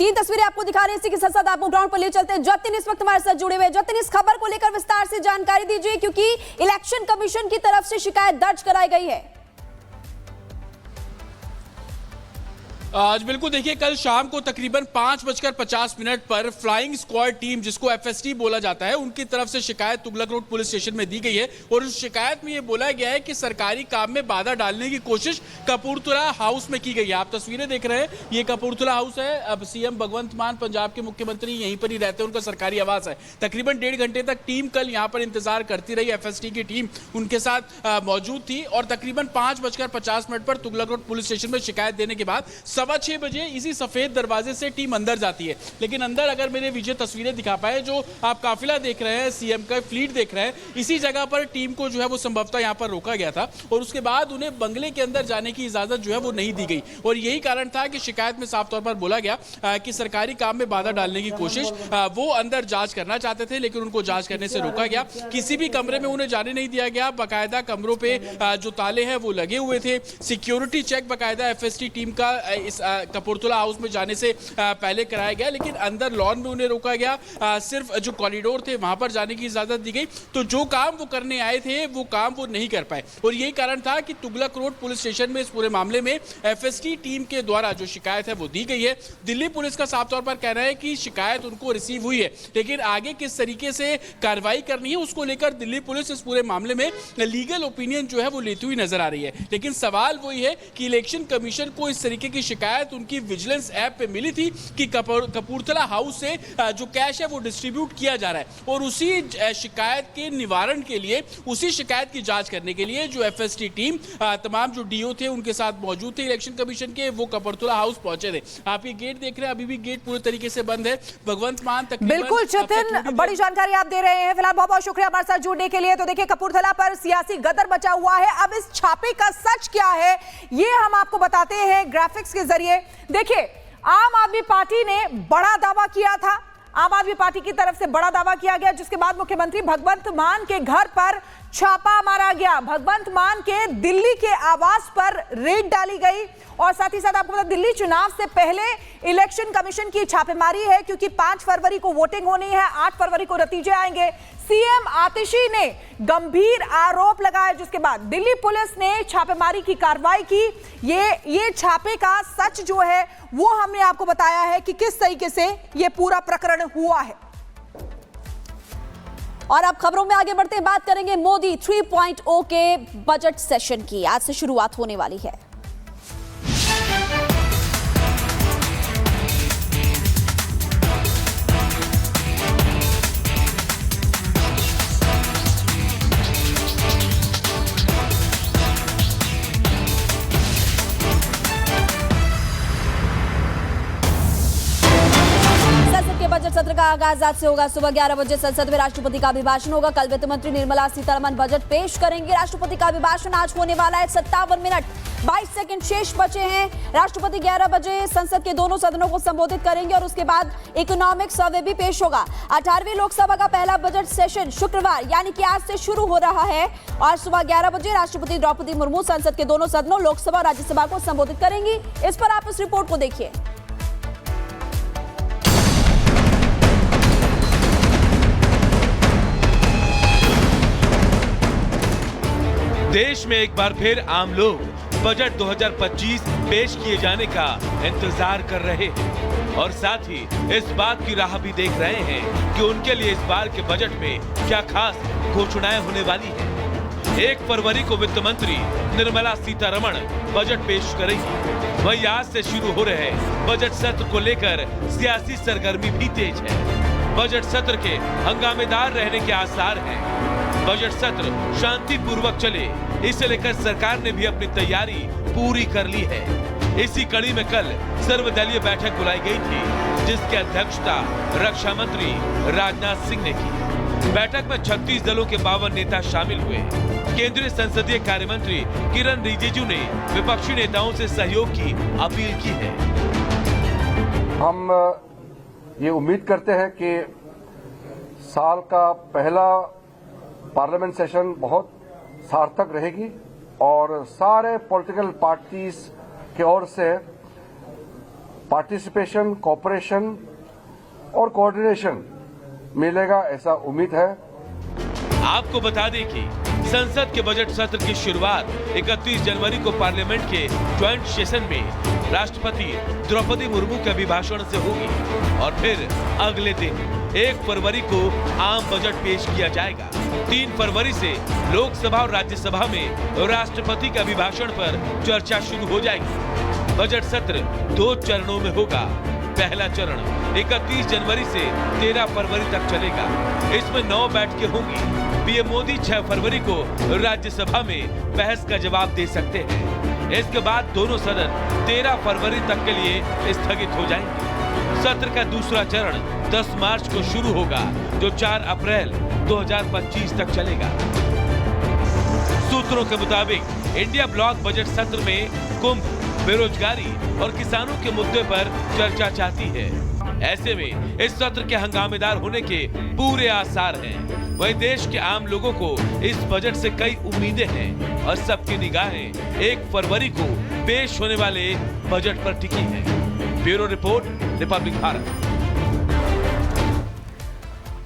तीन तस्वीरें आपको दिखा रहे हैं, इसी के साथ साथ आपको ग्राउंड पर ले चलते हैं। जतिन इस वक्त हमारे साथ जुड़े हुए हैं। जतिन, इस खबर को लेकर विस्तार से जानकारी दीजिए, क्योंकि इलेक्शन कमीशन की तरफ से शिकायत दर्ज कराई गई है। आज बिल्कुल देखिए, कल शाम को तकरीबन 5:50 पर फ्लाइंग स्क्वाड टीम, जिसको एफएसटी बोला जाता है, उनकी तरफ से शिकायत तुगलक रोड पुलिस स्टेशन में दी गई है। और उस शिकायत में ये बोला गया है कि सरकारी काम में बाधा डालने की कोशिश कपूरथला हाउस में की गई है। आप तस्वीरें देख रहे हैं, ये कपूरथला हाउस है। अब सीएम भगवंत मान, पंजाब के मुख्यमंत्री, यहीं पर ही रहते हैं, उनका सरकारी आवास है। तकरीबन 1.5 घंटे तक टीम कल यहाँ पर इंतजार करती रही। एफएसटी की टीम उनके साथ मौजूद थी और तकरीबन 5:50 पर तुगलक रोड पुलिस स्टेशन में शिकायत देने के बाद 6:15 बजे इसी सफेद दरवाजे से टीम अंदर जाती है। लेकिन अंदर अगर मेरे विजय तस्वीरें दिखा पाए, जो आप काफिला देख रहे हैं, सीएम का फ्लीट देख रहे हैं, इसी जगह पर टीम को जो है वो संभवतः यहां पर रोका गया था और उसके बाद उन्हें बंगले के अंदर जाने की इजाजत जो है वो नहीं दी गई। और यही कारण था कि शिकायत में साफ तौर पर बोला गया कि सरकारी काम में बाधा डालने की कोशिश, वो अंदर जांच करना चाहते थे लेकिन उनको जांच करने से रोका गया। किसी भी कमरे में उन्हें जाने नहीं दिया गया। बाकायदा कमरों पे जो ताले हैं वो लगे हुए थे। सिक्योरिटी चेक बाकायदा एफएसटी टीम का इस कपूरथला हाउस में जाने से पहले कराया गया, लेकिन अंदर लॉन में उन्हें रोका गया। सिर्फ जो कॉरिडोर थे वहां पर जाने की इजाजत दी गई। तो जो काम वो करने आए थे वो काम वो नहीं कर पाए और यही कारण था कि तुगलक रोड पुलिस स्टेशन में इस पूरे मामले में एफएसटी टीम के द्वारा जो शिकायत है वो दी गई है। दिल्ली पुलिस का साफ तौर पर कहना है कि शिकायत उनको रिसीव हुई है, लेकिन आगे किस तरीके से कार्रवाई करनी है उसको लेकर दिल्ली पुलिस इस पूरे मामले में लीगल ओपिनियन जो है वो लेती हुई नजर आ रही है। लेकिन सवाल वही है कि इलेक्शन कमीशन को इस तरीके की शिकायत उनकी विजिलेंस ऐप पे मिली थी कि कपूरथला हाउस से जो कैश है वो डिस्ट्रीब्यूट किया जा रहा है और उसी शिकायत के निवारण के लिए, उसी शिकायत की जांच करने के लिए जो एफएसटी टीम, तमाम जो डीओ थे उनके साथ मौजूद थे इलेक्शन कमीशन के, वो कपूरथला हाउस पहुंचे थे। आप ये गेट देख रहे हैं, अभी भी गेट पूरी तरीके से बंद है। भगवंत मान तक बिल्कुल जतिन, बड़ी जानकारी आप दे रहे हैं। फिलहाल बहुत बहुत शुक्रिया हमारे साथ जुड़ने के लिए। तो देखिए, कपूरथला पर सियासी गदर मचा हुआ है। अब इस छापे का सच क्या है ये हम आपको बताते हैं ग्राफिक्स के जरिए। देखिए, आम आदमी पार्टी ने बड़ा दावा किया था, आम आदमी पार्टी की तरफ से बड़ा दावा किया गया, जिसके बाद मुख्यमंत्री भगवंत मान के घर पर छापा मारा गया। भगवंत मान के दिल्ली के आवास पर रेड डाली गई और साथ ही साथ आपको पता, दिल्ली चुनाव से पहले इलेक्शन कमीशन की छापेमारी है, क्योंकि 5 फरवरी को वोटिंग होनी है, 8 फरवरी को नतीजे आएंगे। सीएम आतिशी ने गंभीर आरोप लगाए, जिसके बाद दिल्ली पुलिस ने छापेमारी की कार्रवाई की। ये छापे का सच जो है वो हमने आपको बताया है कि किस तरीके से ये पूरा प्रकरण हुआ है। और अब खबरों में आगे बढ़ते बात करेंगे मोदी 3.0 के बजट सेशन की। आज से शुरुआत होने वाली है। बजट सत्र का आगाज आज से होगा। सुबह 11 बजे संसद में राष्ट्रपति का अभिभाषण होगा। कल वित्त मंत्री निर्मला सीतारमण बजट पेश करेंगे। राष्ट्रपति का अभिभाषण आज होने वाला है। 57 मिनट 22 सेकंड शेष बचे हैं। राष्ट्रपति 11 बजे संसद के दोनों सदनों को संबोधित करेंगे और उसके बाद इकोनॉमिक सर्वे भी पेश होगा। 18वीं लोकसभा का पहला बजट सेशन शुक्रवार यानी कि आज से शुरू हो रहा है और सुबह 11 बजे राष्ट्रपति द्रौपदी मुर्मू संसद के दोनों सदनों लोकसभा और राज्यसभा को संबोधित करेंगी। इस पर आप इस रिपोर्ट को देखिए। देश में एक बार फिर आम लोग बजट 2025 पेश किए जाने का इंतजार कर रहे हैं और साथ ही इस बात की राह भी देख रहे हैं कि उनके लिए इस बार के बजट में क्या खास घोषणाएं होने वाली हैं। 1 फरवरी को वित्त मंत्री निर्मला सीतारमण बजट पेश करेंगी। वहीं आज से शुरू हो रहे बजट सत्र को लेकर सियासी सरगर्मी भी तेज है। बजट सत्र के हंगामेदार रहने के आसार हैं। बजट सत्र शांतिपूर्वक चले, इसे लेकर सरकार ने भी अपनी तैयारी पूरी कर ली है। इसी कड़ी में कल सर्वदलीय बैठक बुलाई गई थी, जिसकी अध्यक्षता रक्षा मंत्री राजनाथ सिंह ने की। बैठक में 36 दलों के 52 नेता शामिल हुए। केंद्रीय संसदीय कार्य मंत्री किरण रिजिजू ने विपक्षी नेताओं से सहयोग की अपील की है। हम ये उम्मीद करते हैं कि साल का पहला पार्लियामेंट सेशन बहुत सार्थक रहेगी और सारे पॉलिटिकल पार्टीज की ओर से पार्टिसिपेशन, कोऑपरेशन और कोऑर्डिनेशन मिलेगा, ऐसा उम्मीद है। आपको बता दें कि संसद के बजट सत्र की शुरुआत 31 जनवरी को पार्लियामेंट के ज्वाइंट सेशन में राष्ट्रपति द्रौपदी मुर्मू के अभिभाषण से होगी और फिर अगले दिन 1 फरवरी को आम बजट पेश किया जाएगा। 3 फरवरी से लोकसभा और राज्यसभा में राष्ट्रपति के अभिभाषण पर चर्चा शुरू हो जाएगी। बजट सत्र 2 चरणों में होगा। पहला चरण 31 जनवरी से 13 फरवरी तक चलेगा। इसमें 9 बैठकें होंगी। पीएम मोदी 6 फरवरी को राज्यसभा में बहस का जवाब दे सकते हैं। इसके बाद दोनों सदन 13 फरवरी तक के लिए स्थगित हो जाएंगे। सत्र का दूसरा चरण 10 मार्च को शुरू होगा, जो 4 अप्रैल 2025 तक चलेगा। सूत्रों के मुताबिक इंडिया ब्लॉक बजट सत्र में कुंभ, बेरोजगारी और किसानों के मुद्दे पर चर्चा चाहती है। ऐसे में इस सत्र के हंगामेदार होने के पूरे आसार हैं। वहीं देश के आम लोगों को इस बजट से कई उम्मीदें हैं और सबकी निगाहें 1 फरवरी को पेश होने वाले बजट पर टिकी हैं। Bureau report, Republic Bharat.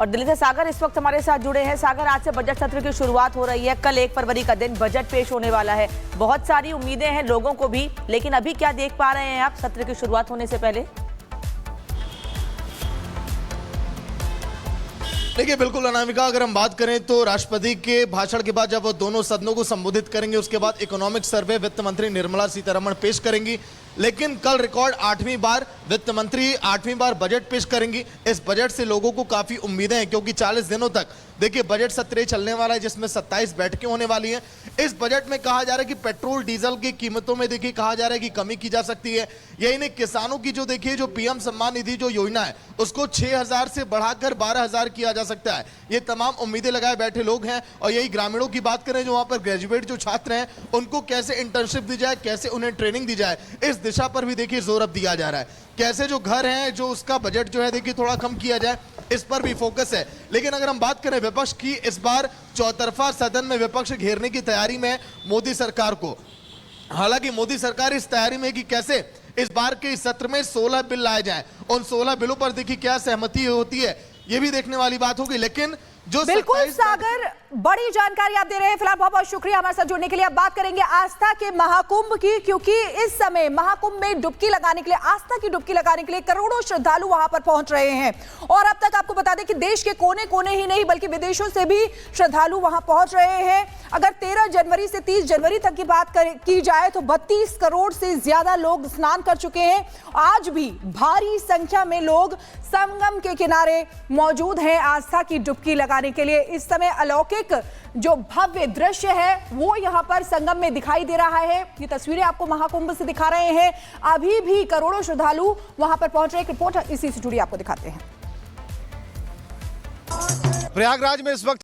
और दिल्ली से सागर इस वक्त हमारे साथ जुड़े हैं। सागर, आज से बजट सत्र की शुरुआत हो रही है। कल 1 फरवरी का दिन बजट पेश होने वाला है। बहुत सारी उम्मीदें हैं लोगों को भी, लेकिन अभी क्या देख पा रहे हैं आप सत्र की शुरुआत होने से पहले? देखिए, बिल्कुल अनामिका, अगर हम बात करें तो राष्ट्रपति के भाषण के बाद जब वो दोनों सदनों को संबोधित करेंगे, उसके बाद इकोनॉमिक सर्वे वित्त मंत्री निर्मला सीतारमण पेश करेंगी। लेकिन कल रिकॉर्ड 8वीं बार वित्त मंत्री 8वीं बार बजट पेश करेंगी। इस बजट से लोगों को काफी उम्मीदें हैं, क्योंकि 40 दिनों तक देखिए बजट सत्र चलने वाला है, जिसमें 27 बैठकें होने वाली हैं। इस बजट में कहा जा रहा है कि पेट्रोल डीजल की कीमतों में देखिए कहा जा रहा है कि कमी की जा सकती है। यही नहीं, किसानों की जो देखिए जो पीएम सम्मान निधि जो योजना है, उसको 6,000 से बढ़ाकर 12,000 किया जा सकता है। ये तमाम उम्मीदें लगाए बैठे लोग हैं। और यही ग्रामीणों की बात करें, जो वहां पर ग्रेजुएट जो छात्र हैं, उनको कैसे इंटर्नशिप दी जाए, कैसे उन्हें ट्रेनिंग दी जाए, इस दिशा पर भी देखिए जोर अब दिया जा रहा है। कैसे जो घर हैं, जो उसका बजट जो है देखिए थोड़ा कम किया जाए, इस पर भी फोकस है। लेकिन अगर हम बात करें विपक्ष की, इस बार चौतरफा सदन में विपक्ष घेरने की तैयारी में मोदी सरकार को। हालांकि मोदी सरकार इस तैयारी में कि कैसे इस बार के इस सत्र में 16 बिल लाए जाएं। उन 16 बिलों पर देखिए क्या सहमति होती है, ये भी देखने वाली बात होगी। लेकिन जो बिल्कुल सागर, बड़ी जानकारी आप दे रहे हैं। फिलहाल बहुत बहुत शुक्रिया हमारे साथ जुड़ने के लिए। अब बात करेंगे आस्था के महाकुंभ की, क्योंकि इस समय महाकुंभ में डुबकी लगाने के लिए, आस्था की डुबकी लगाने के लिए करोड़ों श्रद्धालु वहां पर पहुंच रहे हैं। और अब तक आपको बता दें कि देश के कोने कोने ही नहीं बल्कि विदेशों से भी श्रद्धालु वहां पहुंच रहे हैं। अगर 13 जनवरी से 30 जनवरी तक की बात की जाए तो 32 करोड़ से ज्यादा लोग स्नान कर चुके हैं। आज भी भारी संख्या में लोग संगम के किनारे मौजूद हैं आस्था की डुबकी लगाने के लिए। इस समय अलौकिक जो भव्य दृश्य है वो यहां पर संगम में दिखाई दे रहा है। ये तस्वीरें आपको महाकुंभ से दिखा रहे हैं। अभी भी करोड़ों श्रद्धालु वहां पर पहुंच रहे हैं। एक रिपोर्ट इसी से जुड़ी आपको दिखाते हैं। प्रयागराज में इस वक्त